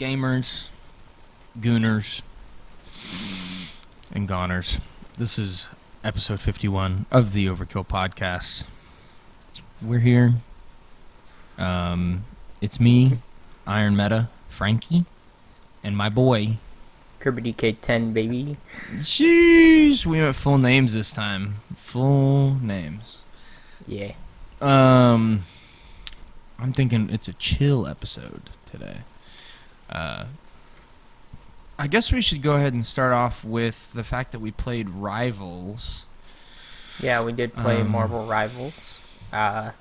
gamers, gooners, and goners. This is episode 51 of the Overkill Podcast. We're here. It's me, Iron Meta, Frankie, and my boy. Kirby DK10, baby. Jeez, we went full names this time. Full names. Yeah. I'm thinking it's a chill episode today. I guess we should go ahead and start off with the fact that we played Rivals. Yeah, we did play Marvel Rivals. I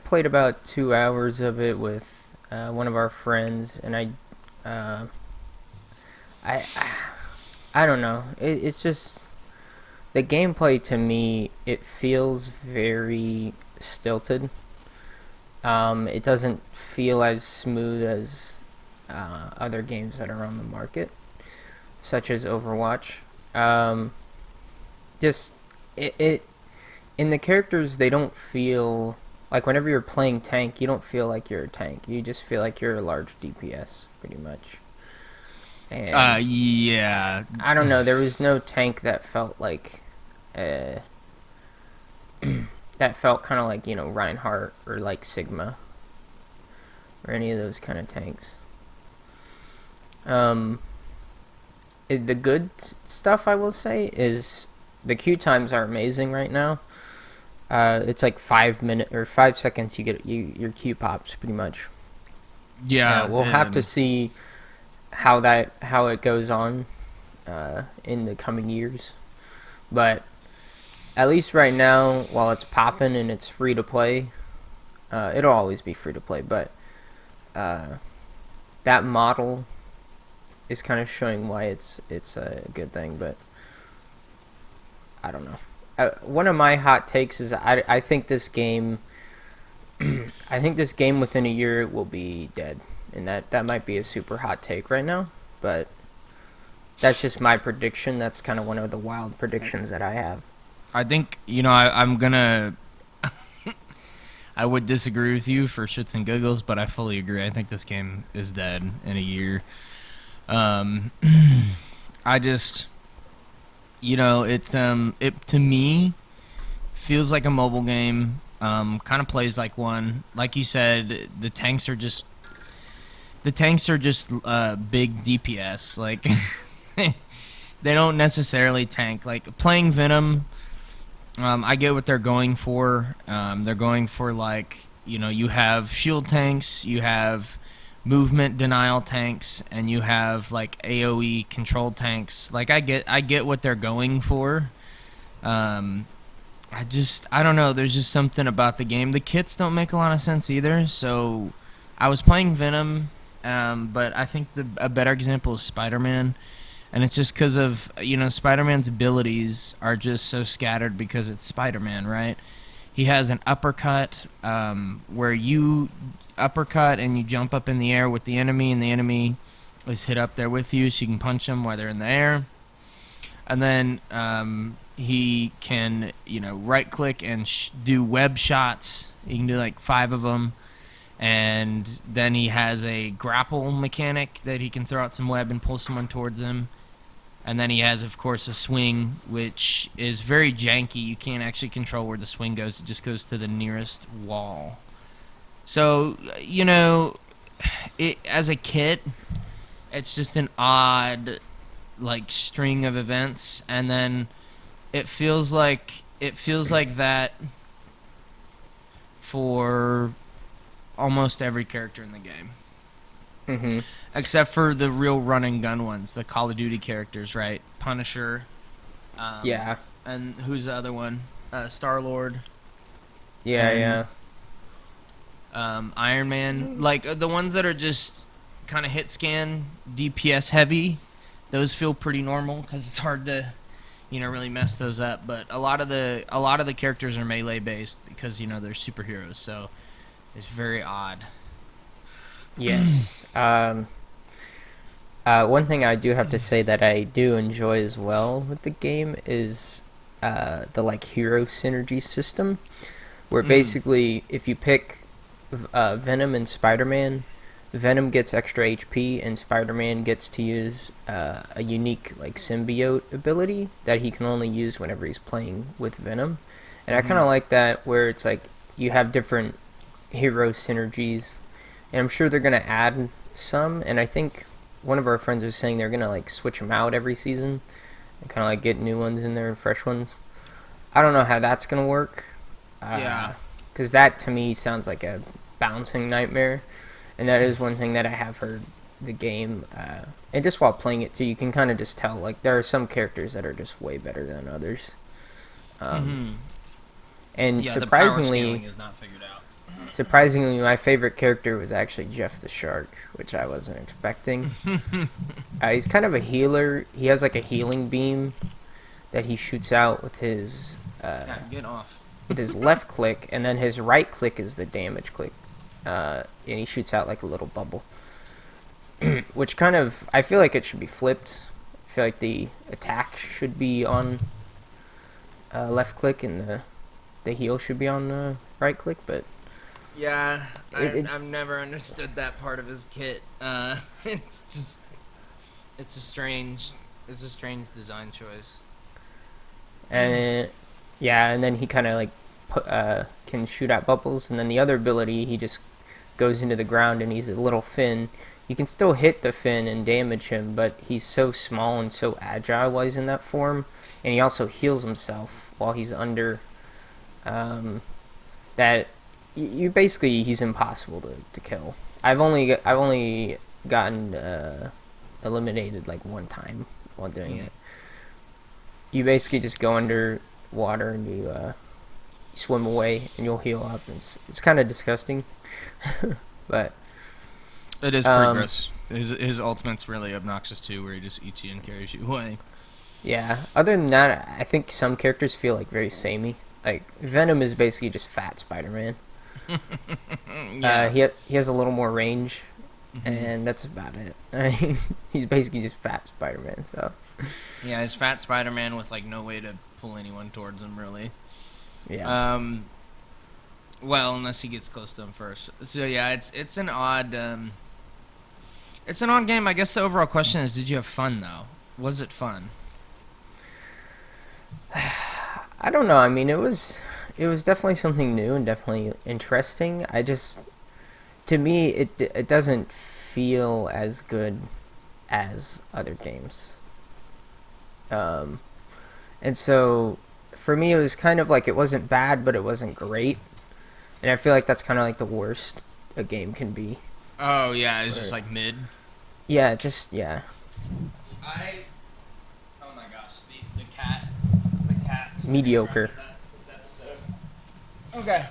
played about 2 hours of it with one of our friends, and I don't know. It's just the gameplay to me. It feels very stilted. It doesn't feel as smooth as other games that are on the market, such as Overwatch. Just it in the characters, they don't feel like whenever you're playing tank, you don't feel like you're a tank. You just feel like you're a large DPS, pretty much. And yeah. I don't know. There was no tank that felt like that felt kind of like, Reinhardt or like Sigma or any of those kind of tanks. The good stuff I will say is the queue times are amazing right now. It's like 5 minutes or 5 seconds you get your queue pops pretty much. Yeah, we'll have to see how it goes on in the coming years, but at least right now, while it's popping and it's free to play, it'll always be free to play. But that model is kind of showing why it's a good thing. But I don't know. One of my hot takes is I think this game, within a year will be dead, and that might be a super hot take right now, but that's just my prediction. That's kind of one of the wild predictions that I have. I think, I'm gonna I would disagree with you for shits and giggles, but I fully agree. I think this game is dead in a year. I just, it to me feels like a mobile game. Kind of plays like one. Like you said, the tanks are just big DPS. Like they don't necessarily tank. Like playing Venom, I get what they're going for. They're going for you have shield tanks, you have movement denial tanks, and you have like AoE control tanks. Like I get what they're going for. I don't know. There's just something about the game. The kits don't make a lot of sense either. So I was playing Venom, but I think a better example is Spider-Man. And it's just because of, Spider-Man's abilities are just so scattered because it's Spider-Man, right? He has an uppercut where you uppercut and you jump up in the air with the enemy, and the enemy is hit up there with you, so you can punch them while they're in the air. And then he can, right-click and do web shots. You can do like 5 of them. And then he has a grapple mechanic that he can throw out some web and pull someone towards him. And then he has, of course, a swing, which is very janky. You can't actually control where the swing goes. It just goes to the nearest wall. So, as a kid, it's just an odd, string of events. And then it feels like that for almost every character in the game. Mm-hmm. Except for the real run and gun ones, the Call of Duty characters, right? Punisher. Yeah. And who's the other one? Star-Lord. Yeah. Iron Man. Like, the ones that are just kind of hit scan, DPS heavy, those feel pretty normal because it's hard to, really mess those up. But a lot of the characters are melee based because, they're superheroes, so it's very odd. Yes. One thing I do have to say that I do enjoy as well with the game is the hero synergy system, where basically if you pick Venom and Spider-Man, Venom gets extra HP, and Spider-Man gets to use a unique like symbiote ability that he can only use whenever he's playing with Venom. And I kind Mm-hmm. of like that where it's like you have different hero synergies, and I'm sure they're gonna add some. And I think one of our friends was saying they're gonna like switch them out every season and kind of like get new ones in there and fresh ones. I don't know how that's gonna work, Yeah. because that to me sounds like a bouncing nightmare, and that is one thing that I have heard the game, and just while playing it too, you can kind of just tell like there are some characters that are just way better than others. Um, Mm-hmm. and Yeah, the power scaling surprisingly, is not figured out. surprisingly, my favorite character was actually Jeff the Shark, which I wasn't expecting. He's kind of a healer. He has like a healing beam that he shoots out Yeah, get off. with his left click, and then his right click is the damage click, and he shoots out like a little bubble. Which kind of I feel like it should be flipped. I feel like the attack should be on left click, and the heal should be on right click. But Yeah, it I've never understood that part of his kit. It's just it's a strange design choice. and yeah, and then he kind of like can shoot out bubbles, and then the other ability he just goes into the ground and he's a little fin. You can still hit the fin and damage him, but he's so small and so agile while he's in that form, and he also heals himself while he's under. That you basically he's impossible to kill. I've only gotten eliminated like one time while doing it. You basically just go under water and you swim away and you'll heal up. It's kind of disgusting, but It is pretty um, gross. His ultimate's really obnoxious too, where he just eats you and carries you away. yeah. Other than that, I think some characters feel like very samey. Like Venom is basically just fat Spider-Man. Yeah. He has a little more range, Mm-hmm. and that's about it. I mean, he's basically just fat Spider-Man. So Yeah, he's fat Spider-Man with like no way to pull anyone towards him really. yeah. Well, unless he gets close to him first. So yeah, it's an odd game. I guess the overall question is, did you have fun though? Was it fun? I don't know. I mean, it was definitely something new and definitely interesting. I just to me it doesn't feel as good as other games. Um, and so for me, it was kind of like it wasn't bad, but it wasn't great. And I feel like that's kind of like the worst a game can be. Oh yeah, it's just Where- like mid. Yeah, just yeah, Oh my gosh, the cat's mediocre. nuts this episode. Okay.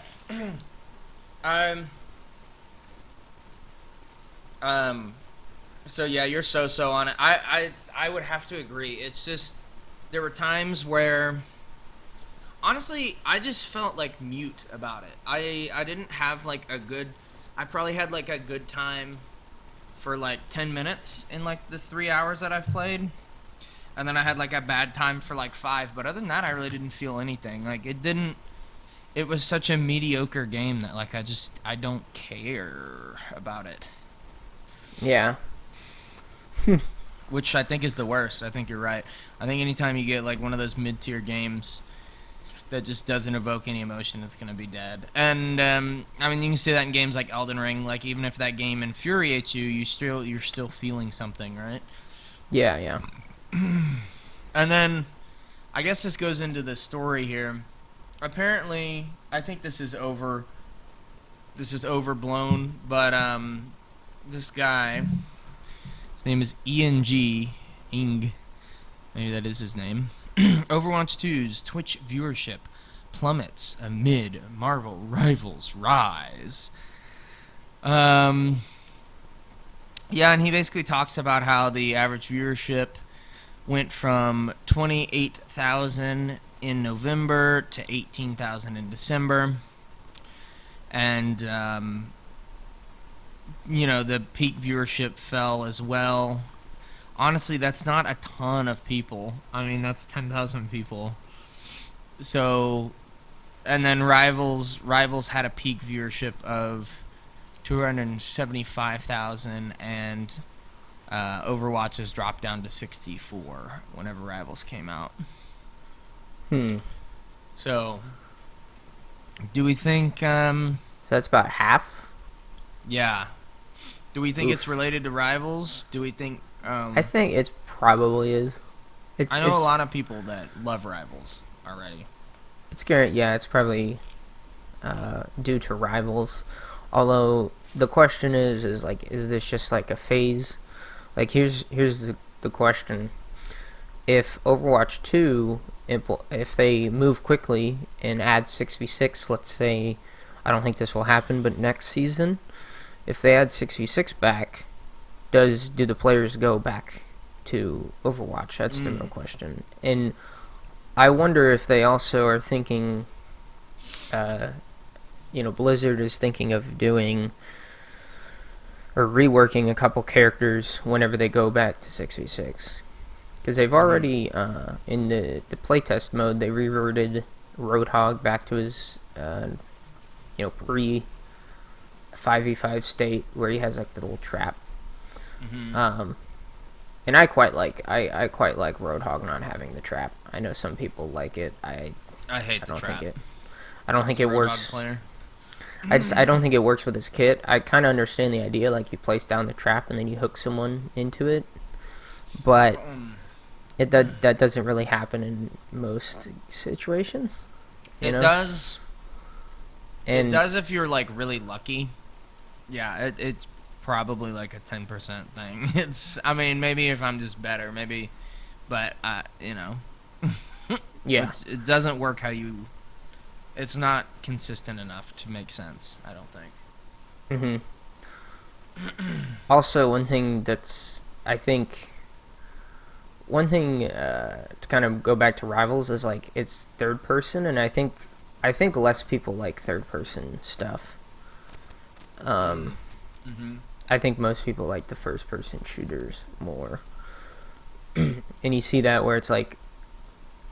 um. Um. So yeah, you're so on it. I would have to agree. It's just there were times where honestly I just felt like mute about it. I didn't have like a good. I probably had like a good time for like 10 minutes in like the 3 hours that I've played. And then I had like a bad time for like 5. But other than that, I really didn't feel anything. Like it didn't. It was such a mediocre game that like I don't care about it. Yeah, Which I think is the worst. I think you're right. I think anytime you get like one of those mid-tier games that just doesn't evoke any emotion, it's gonna be dead. And I mean, you can see that in games like Elden Ring. Like even if that game infuriates you, you're still feeling something, right? yeah, yeah. And then I guess this goes into the story here. Apparently, I think this is overblown, but this guy, his name is Ing, maybe that is his name. Overwatch 2's Twitch viewership plummets amid Marvel rivals rise. Yeah, and he basically talks about how the average viewership went from 28,000 in November to 18,000 in December. And, the peak viewership fell as well. Honestly, that's not a ton of people. I mean, that's 10,000 people. So, and then Rivals had a peak viewership of 275,000, and Overwatch's dropped down to 64 whenever Rivals came out. So, do we think? So that's about half. Yeah. Do we think Oof. it's related to Rivals? Do we think? I think it probably is. I know a lot of people that love Rivals already. It's scary. Yeah, it's probably due to Rivals. Although the question is like, is this just like a phase? Like, here's the question: if Overwatch 2, if they move quickly and add 6v6, let's say, I don't think this will happen, but next season, if they add 6v6 back, do the players go back to Overwatch? That's the real question. And I wonder if they also are thinking, Blizzard is thinking of doing or reworking a couple characters whenever they go back to 6v6. Because they've already, in the playtest mode, they reverted Roadhog back to his, pre-5v5 state where he has like the little trap. And I quite like Roadhog not having the trap. I know some people like it. I hate the trap. I don't think it works. Player. I don't think it works with his kit. I kind of understand the idea, like you place down the trap and then you hook someone into it, but that doesn't really happen in most situations. It does. And it does if you're like really lucky. Yeah, it's probably like a 10% thing. I mean, maybe if I'm just better, maybe, but yeah, it doesn't work how you. It's not consistent enough to make sense, I don't think. Also, one thing to kind of go back to Rivals is like it's third person, and I think less people like third person stuff. I think most people like the first person shooters more. And you see that where it's like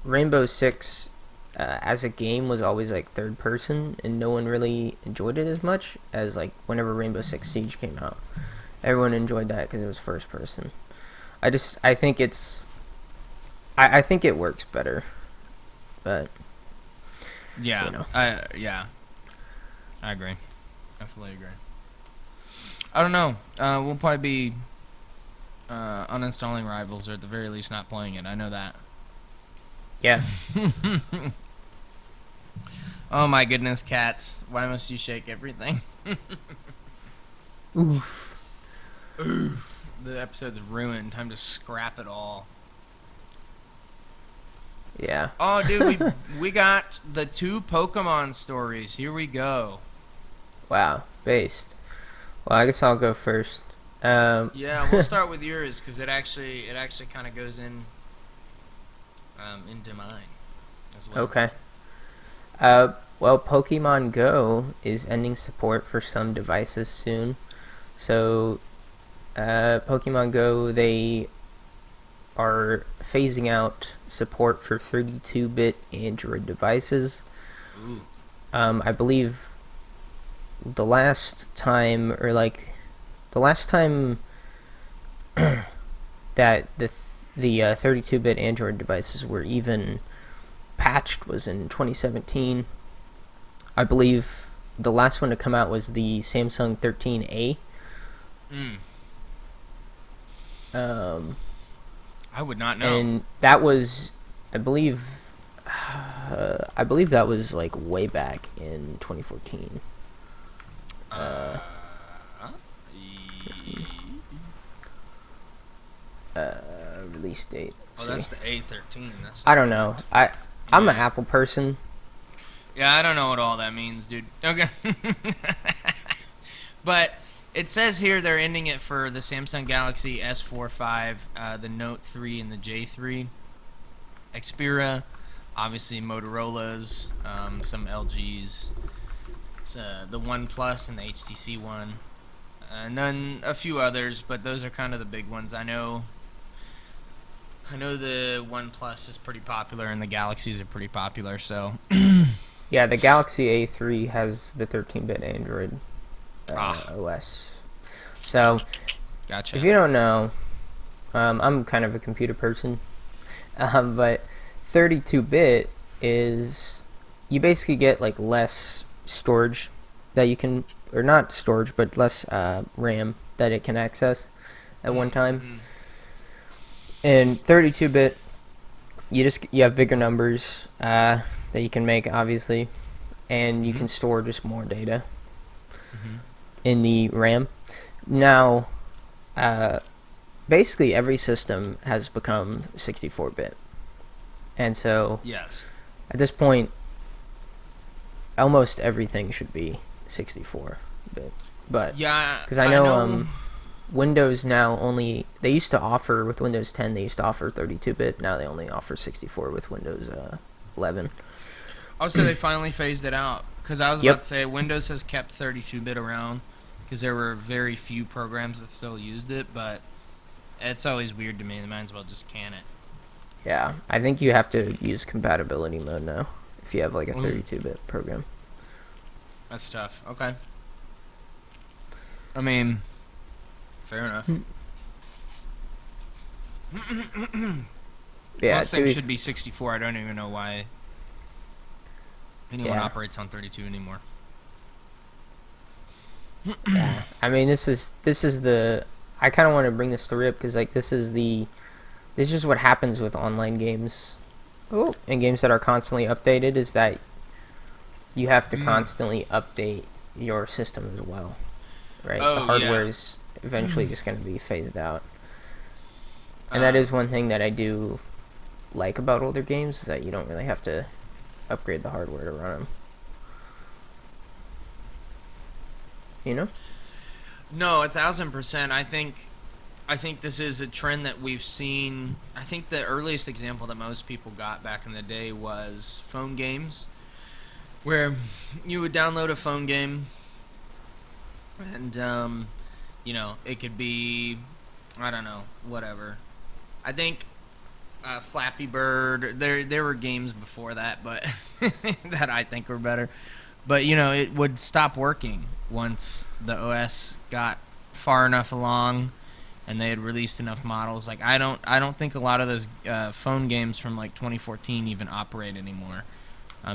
Rainbow Six as a game was always like third person, and no one really enjoyed it as much as like whenever Rainbow Six Siege came out. Everyone enjoyed that because it was first person. I think I think it works better, but yeah, I agree. Definitely agree. I don't know. We'll probably be uninstalling Rivals, or at the very least not playing it. I know that. Yeah. Oh my goodness, cats. Why must you shake everything? Oof. Oof. The episode's ruined. Time to scrap it all. Yeah. Oh, dude, we got the 2 Pokemon stories. Here we go. Wow. Based. Well, I guess I'll go first. Yeah, we'll start with yours because it actually kind of goes into mine as well. Okay. Well, Pokemon Go is ending support for some devices soon. So, Pokemon Go, they are phasing out support for 32-bit Android devices. Ooh. I believe the last time that the 32-bit Android devices were even patched was in 2017. I believe the last one to come out was the Samsung 13A. I would not know. And that was, I believe that was like way back in 2014. Release date. Oh, that's the A13. I don't know. I'm an Apple person. Yeah, I don't know what all that means, dude. Okay. But it says here they're ending it for the Samsung Galaxy S4, 5, the Note 3, and the J3. Xperia, obviously Motorola's, some LG's, the OnePlus and the HTC One, and then a few others, but those are kind of the big ones. I know the OnePlus is pretty popular and the Galaxies are pretty popular, so... Yeah, the Galaxy A3 has the 13-bit Android. OS. So, Gotcha. if you don't know, I'm kind of a computer person, but 32-bit is you basically get like less storage that you can, or not storage, but less RAM that it can access at one time. In 32-bit, you have bigger numbers that you can make, obviously, and you can store just more data in the RAM. Now, basically every system has become 64-bit, and so Yes. at this point, almost everything should be 64-bit. But Yeah, because I know Windows now only, they used to offer with Windows 10, they used to offer 32-bit. Now they only offer 64 with Windows 11. Also, they finally phased it out. Because I was about to say, Windows has kept 32-bit around because there were very few programs that still used it, but it's always weird to me. They might as well just can it. Yeah, I think you have to use compatibility mode now if you have like a 32-bit program. That's tough. Okay. I mean, fair enough. Yeah, most things should be 64. I don't even know why anyone operates on 32 anymore. Yeah, I mean, this is the, I kind of want to bring this to Rip because like this is just what happens with online games. And games that are constantly updated is that you have to constantly update your system as well, right? The hardware is eventually just going to be phased out. And that is one thing that I do like about older games, is that you don't really have to upgrade the hardware to run them. You know? No, 1,000%. I think this is a trend that we've seen. I think the earliest example that most people got back in the day was phone games, where you would download a phone game, and it could be, I don't know, whatever. I think Flappy Bird. There were games before that, but that I think were better. But it would stop working once the OS got far enough along, and they had released enough models. Like I don't think a lot of those phone games from like 2014 even operate anymore.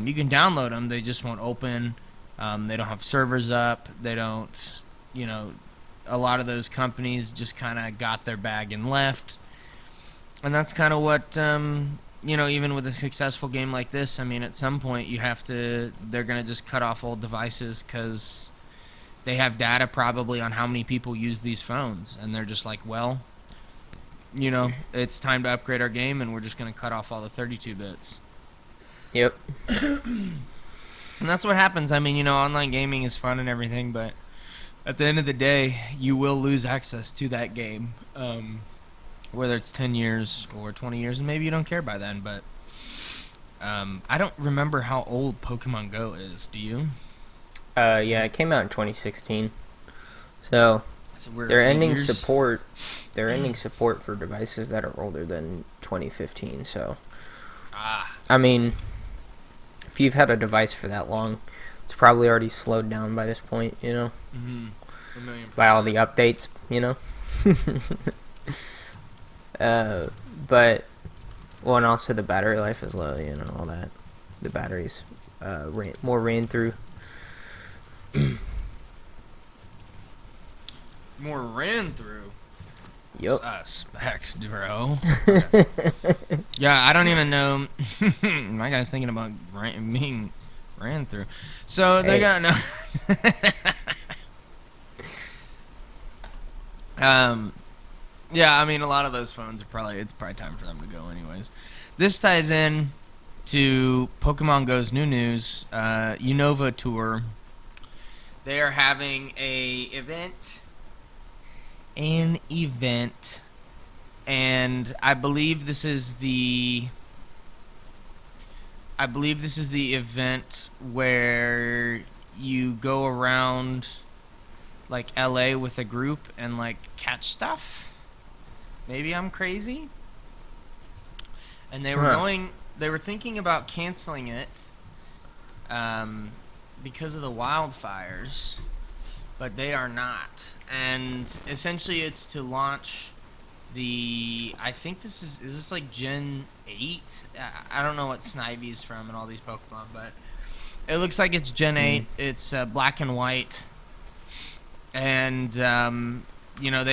You can download them, they just won't open. They don't have servers up. They don't. A lot of those companies just kind of got their bag and left. And that's kind of what, even with a successful game like this, I mean, at some point they're going to just cut off old devices because they have data probably on how many people use these phones. And they're just like, well, it's time to upgrade our game, and we're just going to cut off all the 32 bits. Yep. And that's what happens. I mean, online gaming is fun and everything, but at the end of the day, you will lose access to that game. Whether it's 10 years or 20 years, and maybe you don't care by then, but I don't remember how old Pokemon Go is. Do you? Yeah, it came out in 2016. So they're ending support. They're ending support for devices that are older than 2015. So, I mean, if you've had a device for that long, it's probably already slowed down by this point. Mm-hmm. By all the updates. But and also the battery life is low, all that. The batteries more ran through. More ran through. Yep. Specs, bro. Okay. Yeah, I don't even know. My guy's thinking about being ran through. So they got no. Yeah, I mean, a lot of those phones it's probably time for them to go anyways. This ties in to Pokemon Go's new news, Unova Tour. They are having an event, and I believe this is the event where you go around like LA with a group and like catch stuff. Maybe I'm crazy. And they were thinking about canceling it because of the wildfires. but they are not. And essentially, it's to launch I think is this like Gen 8? I don't know what Snivy's from and all these Pokemon, but it looks like it's Gen 8. It's black and white. And, they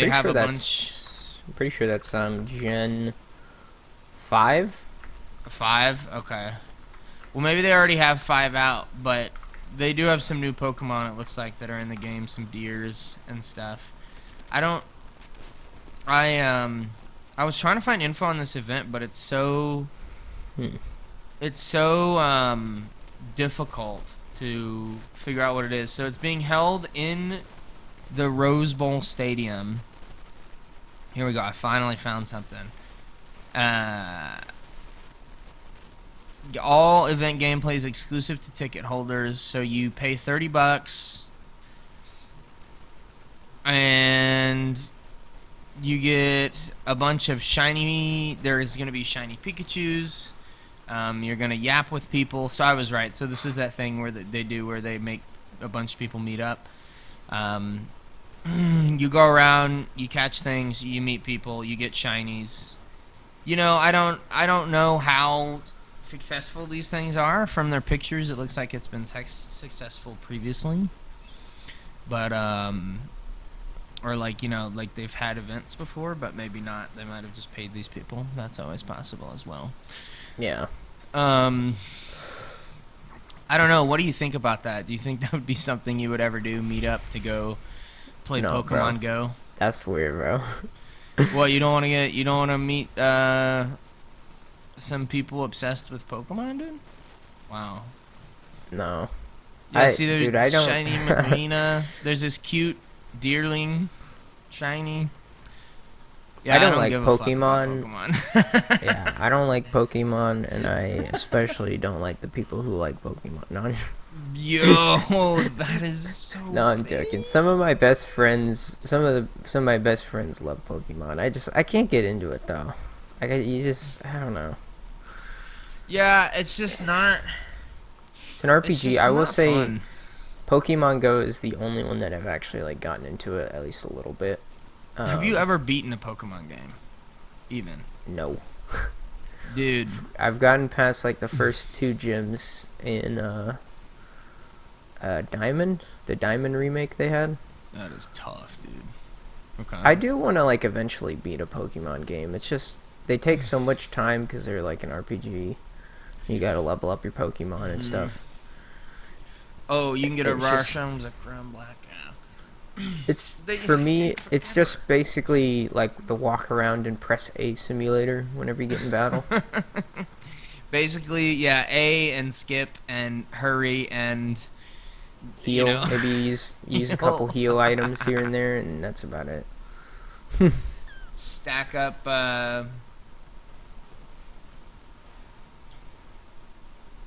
have a bunch. I'm pretty sure that's Gen 5. 5? Okay. Well, maybe they already have 5 out, but they do have some new Pokemon, it looks like, that are in the game. Some deers and stuff. I was trying to find info on this event, but it's so difficult to figure out what it is. So it's being held in the Rose Bowl Stadium. Here we go. I finally found something. All event gameplay is exclusive to ticket holders, so you pay $30 and you get a bunch of shiny. There's going to be shiny Pikachus. You're going to yap with people. So I was right. So this is that thing where they make a bunch of people meet up. You go around, you catch things, you meet people, you get shinies. I don't know how successful these things are. From their pictures, it looks like it's been successful previously. But or like they've had events before, but maybe not. They might have just paid these people. That's always possible as well. Yeah. I don't know. What do you think about that? Do you think that would be something you would ever do? Meet up to go play Pokemon Go? That's weird, bro. Well, you don't want to meet some people obsessed with Pokemon, dude? Wow. No. See, there's I don't... shiny Marina. There's this cute Deerling, shiny. Yeah, I don't like Pokemon. Yeah, I don't like Pokemon, and I especially don't like the people who like Pokemon. No, yo, that is so. No, I'm joking. Some of my best friends love Pokemon. I can't get into it though. I don't know. Yeah, it's just not. It's an RPG. I will say, fun. Pokemon Go is the only one that I've actually gotten into it at least a little bit. Have you ever beaten a Pokemon game? Even? No. Dude. I've gotten past the first 2 gyms in Diamond, the Diamond remake they had. That is tough, dude. Okay. I do want to eventually beat a Pokemon game. It's just they take so much time because they're an RPG. You got to level up your Pokemon and stuff. Oh, you can get a Rarsham, Zekrom, Black. It's for me. It's just basically the walk around and press A simulator whenever you get in battle. Basically, yeah, A and skip and hurry and heal. Maybe use a couple heal items here and there, and that's about it. Stack up.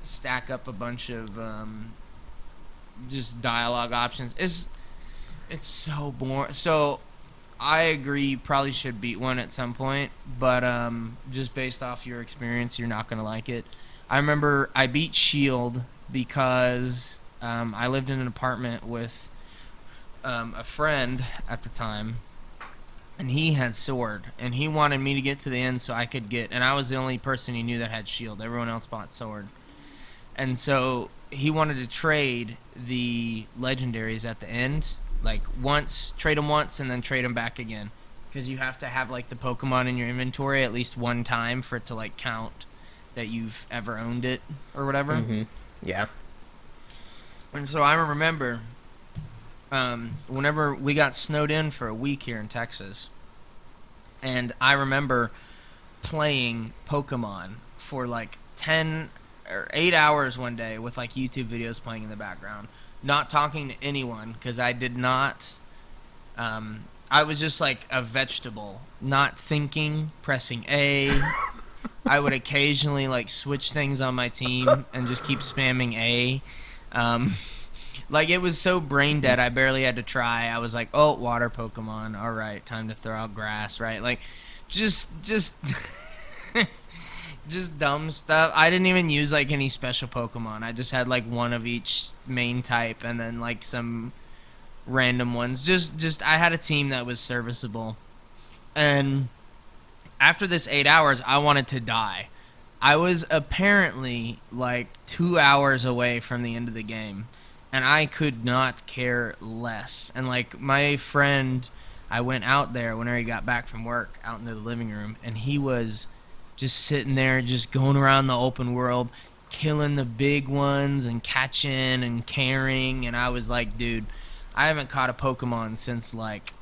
Stack up a bunch of just dialogue options. It's so boring. So, I agree you probably should beat one at some point, but just based off your experience, you're not going to like it. I remember I beat Shield because I lived in an apartment with a friend at the time, and he had Sword, and he wanted me to get to the end so I could get, and I was the only person he knew that had Shield. Everyone else bought Sword. And so he wanted to trade the legendaries at the end. Trade them once and then trade them back again, because you have to have the Pokemon in your inventory at least one time for it to count that you've ever owned it or whatever. Mm-hmm. Yeah. And so I remember whenever we got snowed in for a week here in Texas, and I remember playing Pokemon for 10 or 8 hours one day with YouTube videos playing in the background. Not talking to anyone, because I did not. I was just a vegetable, not thinking, pressing A. I would occasionally switch things on my team and just keep spamming A. It was so brain dead, I barely had to try. I was oh, water Pokemon. All right, time to throw out grass. Right, just. Just dumb stuff. I didn't even use any special Pokemon. I just had one of each main type, and then some random ones. Just I had a team that was serviceable. And after this 8 hours, I wanted to die. I was apparently like 2 hours away from the end of the game, and I could not care less. And like my friend, I went out there whenever he got back from work, out into the living room, and he was just sitting there, just going around the open world, killing the big ones and catching and carrying. And I was like, dude, I haven't caught a Pokemon since like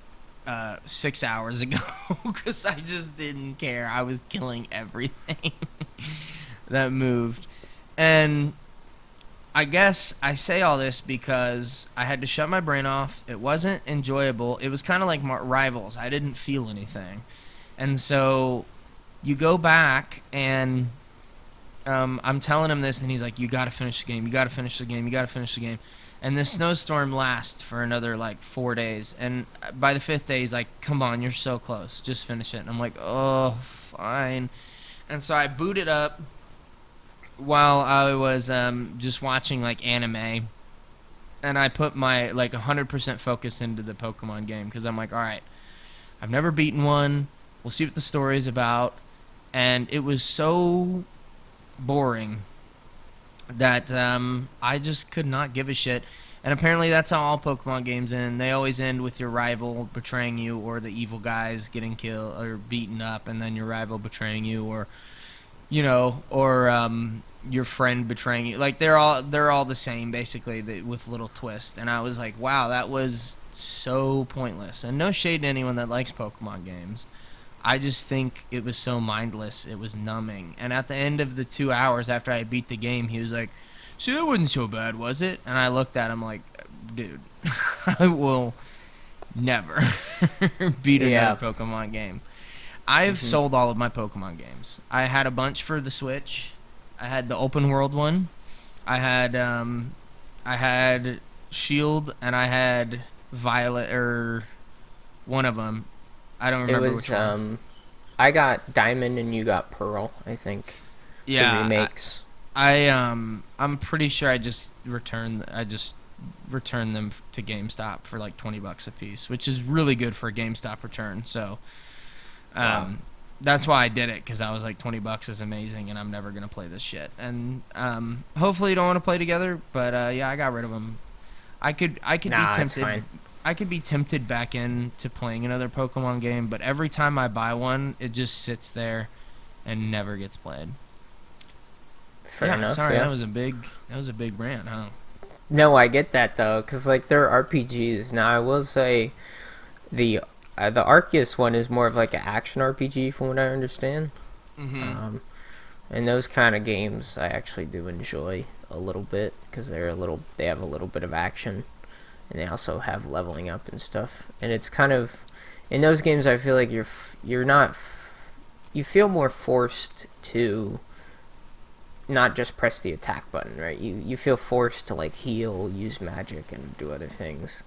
6 hours ago because I just didn't care. I was killing everything that moved. And I guess I say all this because I had to shut my brain off. It wasn't enjoyable. It was kind of like Rivals. I didn't feel anything. And so you go back and I'm telling him this, and he's like, you got to finish the game. You got to finish the game. You got to finish the game. And this snowstorm lasts for another, like, 4 days. And by the 5th day, he's like, come on, you're so close. Just finish it. And I'm like, oh, fine. And so I booted up while I was just watching, like, anime. And I put my, like, 100% focus into the Pokemon game. Because I'm like, all right, I've never beaten one. We'll see what the story's about. And it was so boring that I just could not give a shit. And apparently that's how all Pokemon games end. They always end with your rival betraying you, or the evil guys getting killed or beaten up, and then your rival betraying you, or your friend betraying you. Like they're all the same basically, with little twists. And I was like, wow, that was so pointless. And no shade to anyone that likes Pokemon games. I just think it was so mindless. It was numbing. And at the end of the 2 hours after I beat the game, he was like, see, that wasn't so bad, was it? And I looked at him like, dude, I will never beat another Pokemon game. I've sold all of my Pokemon games. I had a bunch for the Switch. I had the open world one. I had Shield, and I had Violet, or one of them. I don't remember which one. I got Diamond and you got Pearl, I think. Yeah, the remakes. I'm pretty sure I just returned them to GameStop for like $20 a piece, which is really good for a GameStop return. So, that's why I did it, because I was like, $20 is amazing, and I'm never gonna play this shit. And hopefully you don't want to play together, but yeah, I got rid of them. I could be tempted. It's fine. I could be tempted back into playing another Pokemon game, but every time I buy one, it just sits there and never gets played. Fair enough. Sorry, yeah. that was a big rant, huh? No, I get that though, because like they're RPGs. Now I will say, the Arceus one is more of like an action RPG, from what I understand. Mm-hmm. And those kind of games I actually do enjoy a little bit, because they have a little bit of action. And they also have leveling up and stuff. And it's kind of, in those games, I feel like you feel more forced to not just press the attack button, right? You feel forced to like heal, use magic, and do other things.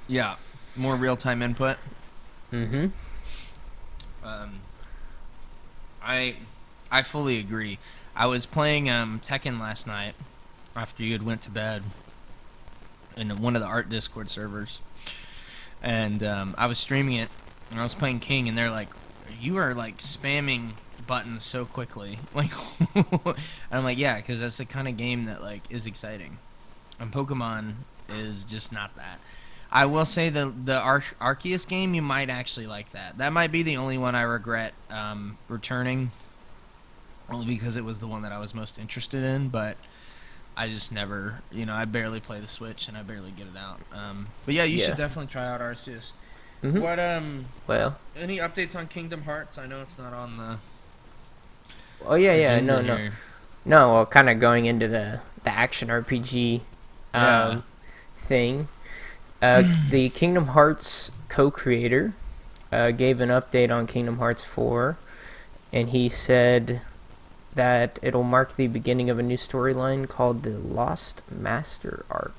Yeah, more real-time input. Mm-hmm. I fully agree. I was playing Tekken last night after you had went to bed in one of the art Discord servers, and I was streaming it, and I was playing King, and they're like, you are like spamming buttons so quickly, like and I'm like, yeah, because that's the kind of game that like is exciting, and Pokemon is just not that. I will say the Arceus game, you might actually like that. That might be the only one I regret returning, only because it was the one that I was most interested in, but I just never, I barely play the Switch, and I barely get it out. But yeah, you should definitely try out Arceus. Mm-hmm. What, well, any updates on Kingdom Hearts? I know it's not on the... Oh, yeah, no. No, well, kind of going into the action RPG thing. The Kingdom Hearts co-creator gave an update on Kingdom Hearts 4, and he said that it'll mark the beginning of a new storyline called the Lost Master Arc,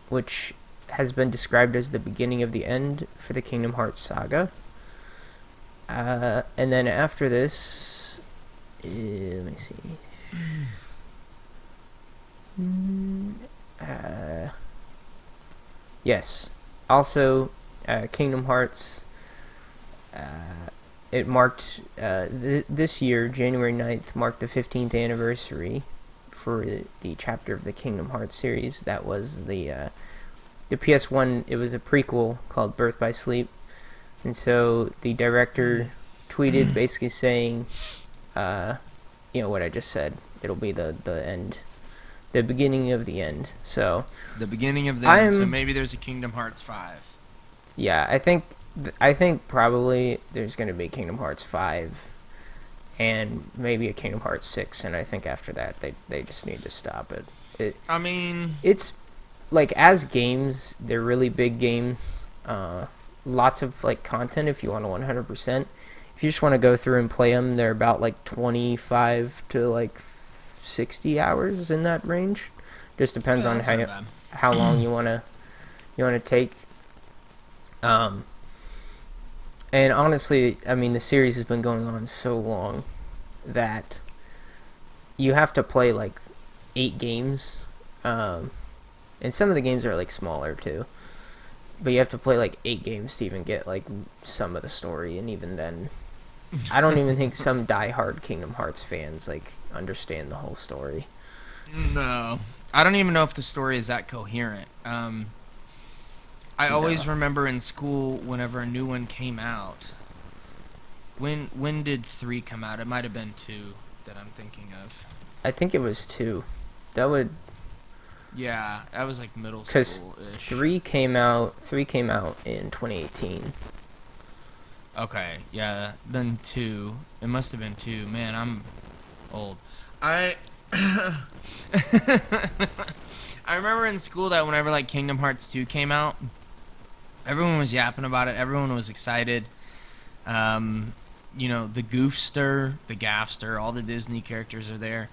which has been described as the beginning of the end for the Kingdom Hearts saga. And then after this, let me see. Yes. Also, Kingdom Hearts. It marked this year, January 9th, marked the 15th anniversary for the chapter of the Kingdom Hearts series. That was the PS1. It was a prequel called Birth by Sleep, and so the director tweeted basically saying, what I just said. It'll be the end, the beginning of the end. So the beginning of the end. So maybe there's a Kingdom Hearts 5. Yeah, I think probably there's going to be Kingdom Hearts 5 and maybe a Kingdom Hearts 6, and I think after that they just need to stop it. It's like, as games, they're really big games. Lots of like content if you want to 100%. If you just want to go through and play them, they're about like 25 to like 60 hours, in that range. Just depends on how long you want to take. And honestly, I mean, the series has been going on so long that you have to play like 8 games. And some of the games are like smaller too. But you have to play like 8 games to even get like some of the story, and even then, I don't even think some diehard Kingdom Hearts fans like understand the whole story. No, I don't even know if the story is that coherent. I always remember in school, whenever a new one came out. When did 3 come out? It might have been 2 that I'm thinking of. I think it was 2. Yeah, that was like middle school-ish. Because 3 came out in 2018. Okay, yeah, then 2. It must have been 2. Man, I'm old. I remember in school that whenever like Kingdom Hearts 2 came out, everyone was yapping about it. Everyone was excited. The Goofster, the Gaffster, all the Disney characters are there.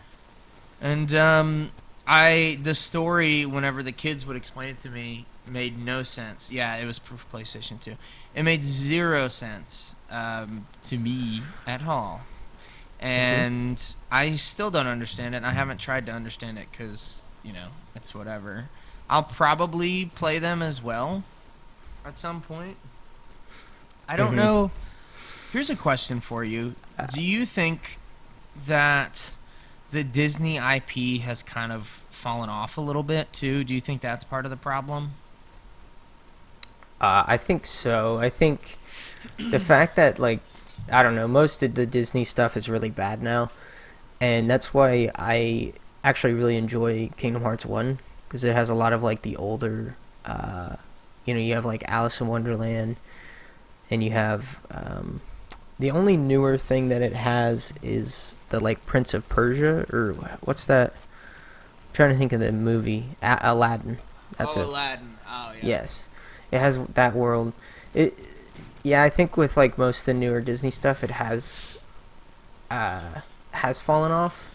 And the story, whenever the kids would explain it to me, made no sense. Yeah, it was for PlayStation 2. It made 0 sense to me at all. And I still don't understand it. And I haven't tried to understand it because, it's whatever. I'll probably play them as well at some point. I don't know. Here's a question for you. Do you think that the Disney IP has kind of fallen off a little bit too? Do you think that's part of the problem? I think so. I think the fact that, like, I don't know, most of the Disney stuff is really bad now, and that's why I actually really enjoy Kingdom Hearts 1, because it has a lot of like the older, you have like Alice in Wonderland, and you have the only newer thing that it has is the like Prince of Persia, or what's that? I'm trying to think of the movie, Aladdin. That's it. Aladdin. Oh yeah. Yes, it has that world. Yeah, I think with like most of the newer Disney stuff, it has fallen off.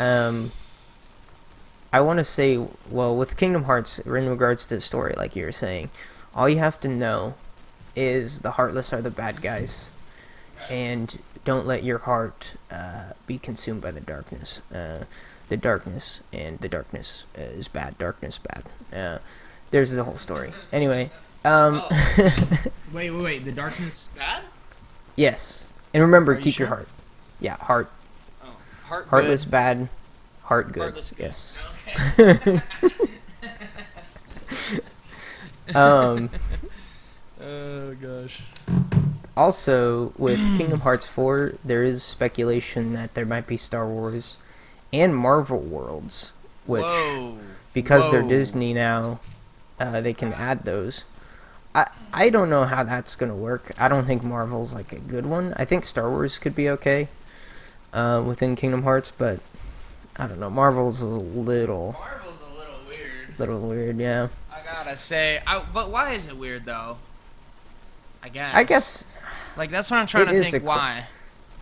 I want to say, well, with Kingdom Hearts, in regards to the story, like you were saying, all you have to know is the Heartless are the bad guys, and don't let your heart be consumed by the darkness. The darkness is bad. Darkness bad. There's the whole story. Anyway. Wait. The darkness bad? Yes. And remember, keep your heart. Yeah, heart. Oh, Heartless good. Bad. Heart good. Heartless good. Yes. Okay. Oh gosh. Also, with Kingdom Hearts 4, there is speculation that there might be Star Wars and Marvel worlds, which, because they're Disney now, they can add those. I don't know how that's going to work. I don't think Marvel's like a good one. I think Star Wars could be okay within Kingdom Hearts, but I don't know. Marvel's a little weird. Little weird, yeah. I gotta say, but why is it weird though? I guess like that's what I'm trying to think. Why?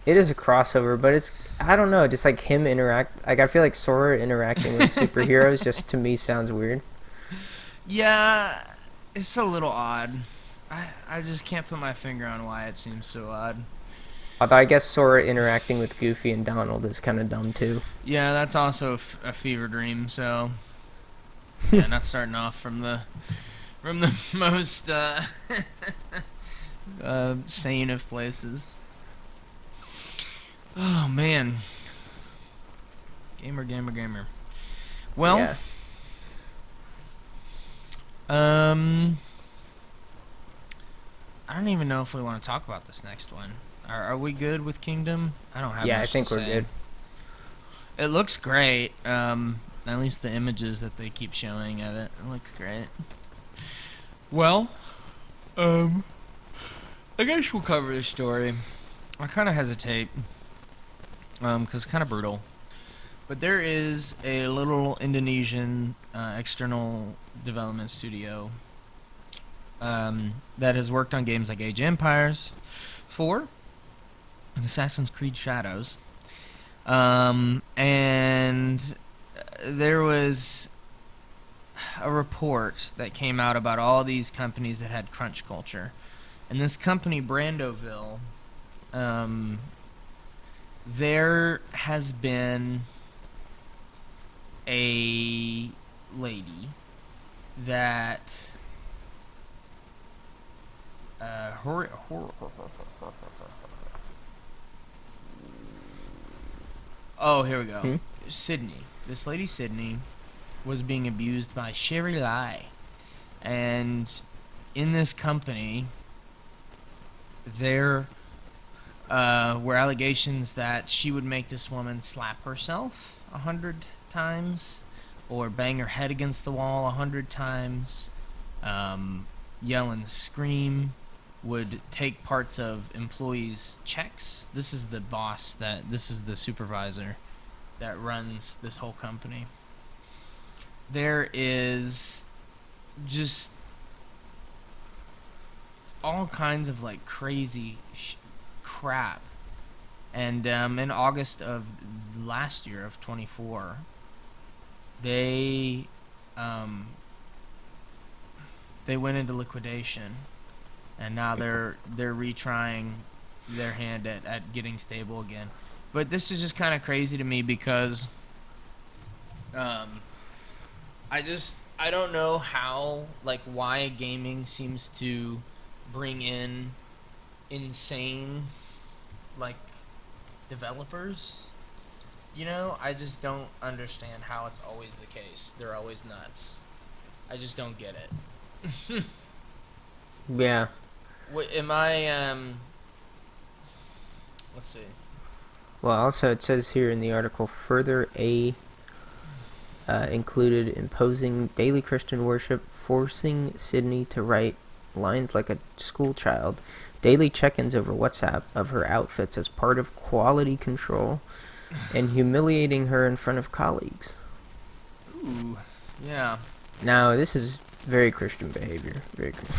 It is a crossover, but it's, I don't know, just like him interact. Like I feel like Sora interacting with superheroes just to me sounds weird. Yeah, it's a little odd. I just can't put my finger on why it seems so odd. Although I guess Sora interacting with Goofy and Donald is kind of dumb too. Yeah, that's also a fever dream. So Yeah, not starting off from the most sane of places. Oh man, gamer. Well, Yeah. I don't even know if we want to talk about this next one. Are we good with Kingdom? I don't have Yeah, I much think to we're say. good. It looks great. At least the images that they keep showing of it, it looks great. Well, I guess we'll cover this story. I kind of hesitate, because it's kind of brutal. But there is a little Indonesian external development studio that has worked on games like Age of Empires 4 and Assassin's Creed Shadows. And there was a report that came out about all these companies that had crunch culture. And this company, Brandoville, there has been a lady that oh, here we go. Sydney. This lady Sydney was being abused by Sherry Lai. And in this company, there were allegations that she would make this woman slap herself 100 times or bang her head against the wall 100 times, yell and scream, would take parts of employees' checks. This is the boss, this is the supervisor that runs this whole company. There is just all kinds of like crazy crap. And in August of last year of 24, they went into liquidation, and now they're retrying their hand at getting stable again. But this is just kind of crazy to me because I don't know how, like, why gaming seems to bring in insane, like, developers. You know, I just don't understand how it's always the case. They're always nuts. I just don't get it. Yeah. What am I? Let's see. Well, also it says here in the article, further included imposing daily Christian worship, forcing Sydney to write lines like a school child, daily check-ins over WhatsApp of her outfits as part of quality control, and humiliating her in front of colleagues. Ooh, yeah. Now, this is very Christian behavior. Very Christian.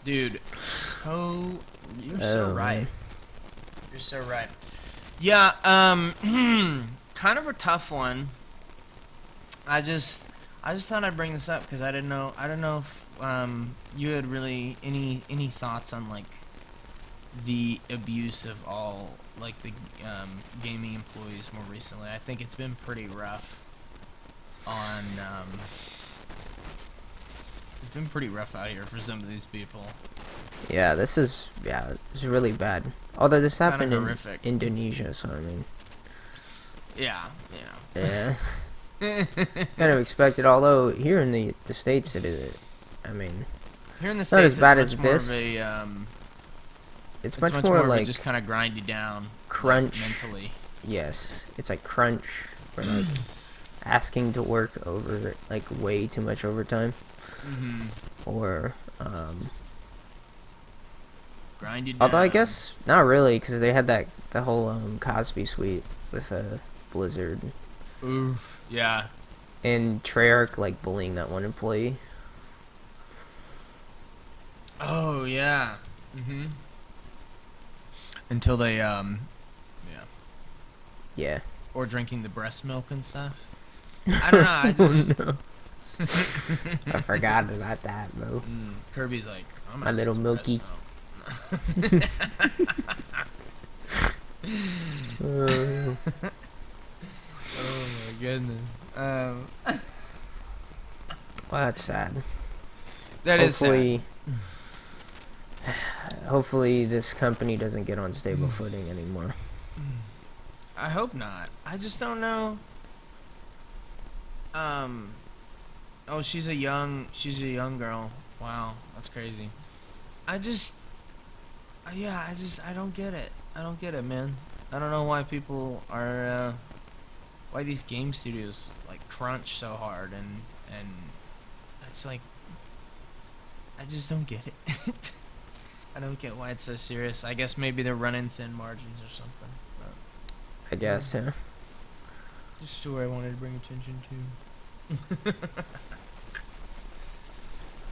Dude, you're so right. Man. You're so right. Yeah, kind of a tough one. I just thought I'd bring this up because I don't know if you had really any thoughts on like the abuse of all like the gaming employees more recently. I think it's been pretty rough on it's been pretty rough out here for some of these people. Yeah, it's really bad. Although this happened in horrific. Indonesia, so I mean, Yeah. yeah, kind of expected. Although here in the States, it is. I mean, Here in the it's not States, as bad it's as much more this. of a It's much much more more of a like just kind of grind you down, crunch. like, mentally. Yes, it's like crunch or like asking to work over like way too much overtime, or grind you down. although I guess not really because they had the whole Cosby suite with Blizzard Oof. Yeah. and Treyarch like bullying that one employee. Oh yeah. Until they Yeah. or drinking the breast milk and stuff. I don't know. I just No. I forgot about that, bro. Kirby's like, I'm My gonna little get some Milky. breast milk. Oh my goodness. Well, that's sad. That is sad. Hopefully, hopefully this company doesn't get on stable footing anymore. I hope not. I just don't know. Oh, she's a young girl. Wow, that's crazy. I just, I don't get it. I don't get it, man. I don't know why people are, why these game studios like crunch so hard, and it's like, I just don't get it. I don't get why it's so serious. I guess maybe they're running thin margins or something. But I guess, yeah. just a story I wanted to bring attention to.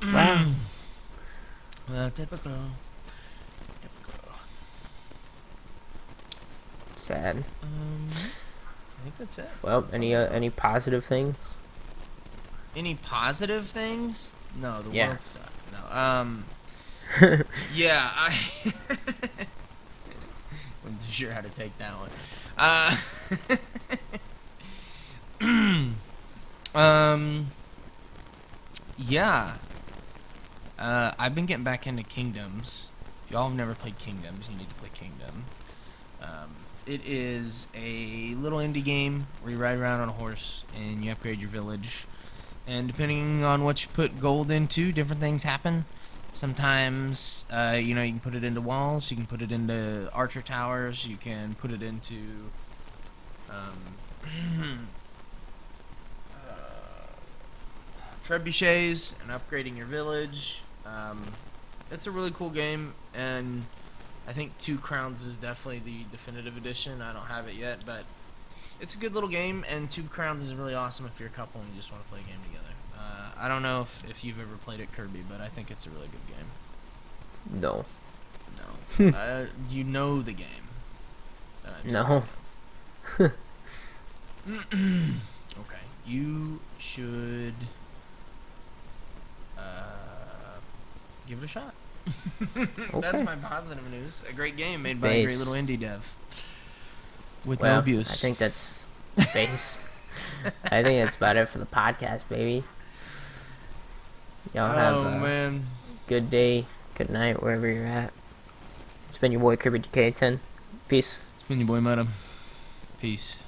Wow. Well, typical. Sad. I think that's it. Well, any positive things? Any positive things? No, the Yeah. world sucks. No. Yeah, I wasn't too sure how to take that one. Yeah. I've been getting back into Kingdoms. If y'all have never played Kingdoms, you need to play Kingdom. It is a little indie game where you ride around on a horse and you upgrade your village. And depending on what you put gold into, different things happen. Sometimes, you can put it into walls, you can put it into archer towers, you can put it into, trebuchets and upgrading your village. It's a really cool game, and I think 2 Crowns is definitely the definitive edition. I don't have it yet, but it's a good little game, and 2 Crowns is really awesome if you're a couple and you just want to play a game together. I don't know if you've ever played it, Kirby, but I think it's a really good game. No. No. Do you know the game? That I'm No. Okay. You should give it a shot. That's my positive news. A great game made by a great little indie dev. With no abuse. I think that's based. I think that's about it for the podcast, baby. Y'all have a good day, good night, wherever you're at. It's been your boy Kirby DK10. Peace. It's been your boy Madam. Peace.